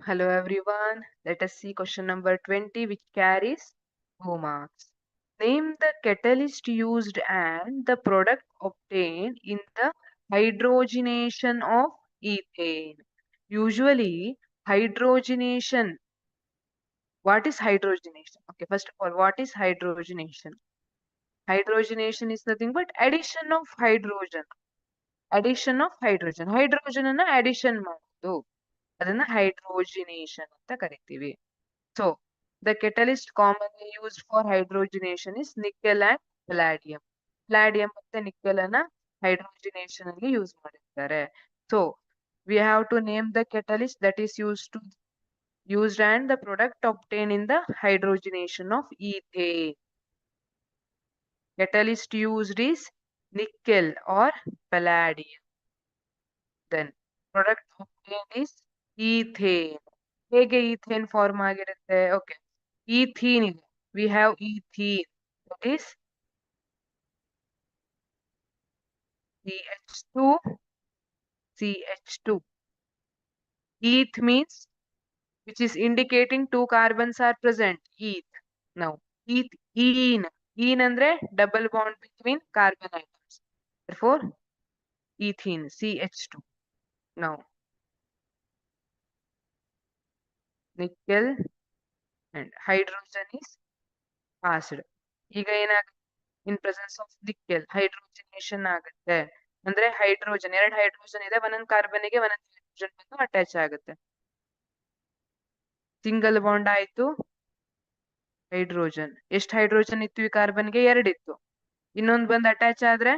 Hello everyone. Let us see question number 20 which carries 2 marks. Name the catalyst used and the product obtained in the hydrogenation of ethane. Usually hydrogenation. What is hydrogenation? Okay, first of all, what is hydrogenation? Hydrogenation is nothing but addition of hydrogen. Addition of hydrogen. Hydrogen ಅನ್ನ addition ಮಾಡೋದು. ಅದನ್ನ hydrogenation ಅಂತ ಕರಿತೀವಿ. So, the catalyst commonly used for hydrogenation is nickel and palladium. Palladium ಮತ್ತೆ nickel ಅನ್ನ hydrogenation ಅಲ್ಲಿ use ಮಾಡಿರ್ತಾರೆ. So, we have to name the catalyst that is used and the product obtained in the hydrogenation of ethane. Catalyst used is nickel or palladium. Then product obtained is ethane. ಹೇಗೆ ethane form ಆಗಿರುತ್ತೆ? Okay, ethene ಇದೆ. We have ethene, that is CH2, CH2. Eth means which is indicating two carbons are present. Eth. Now, ene. Ene andre double bond between carbon atoms. Therefore, ethene, CH2. Now, nickel and hydrogen is passed. ಈಗ ಏನಾಗುತ್ತೆ? In presence of nickel ಹೈಡ್ರೋಜನೇಷನ್ ಆಗುತ್ತೆ. ಅಂದ್ರೆ hydrogen, ಎರಡು hydrogen ಇದೆ, ಒಂದೊಂದು ಕಾರ್ಬನ್ಗೆ ಒಂದೊಂದು hydrogen ಬಂದು attach ಆಗುತ್ತೆ. ಸಿಂಗಲ್ ಬಾಂಡ್ ಆಯ್ತು, ಹೈಡ್ರೋಜನ್. ಎಷ್ಟು ಹೈಡ್ರೋಜನ್ ಇತ್ತು ಈ ಕಾರ್ಬನ್ಗೆ? ಎರಡಿತ್ತು. ಇನ್ನೊಂದು ಬಂದು ಅಟ್ಯಾಚ್ ಆದ್ರೆ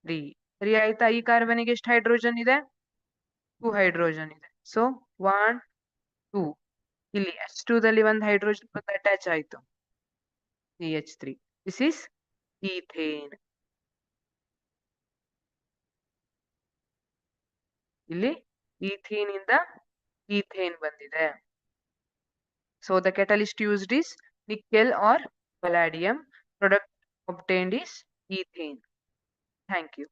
3. 3 ಆಯ್ತಾ? ಈ ಕಾರ್ಬನ್ಗೆ ಎಷ್ಟು ಹೈಡ್ರೋಜನ್ ಇದೆ? 2 ಹೈಡ್ರೋಜನ್ ಇದೆ. ಸೊ 1 2. ಇಲ್ಲಿ H2 ದಲ್ಲಿ ಒಂದು ಹೈಡ್ರೋಜನ್ ಬಂದು ಅಟ್ಯಾಚ್ ಆಯ್ತು, CH3. This is ethane. ಇಲ್ಲಿ ಈಥೀನ್ ಇಂದ ಈಥೇನ್ ಬಂದಿದೆ. So the catalyst used is nickel or palladium. Product obtained is ethane. Thank you.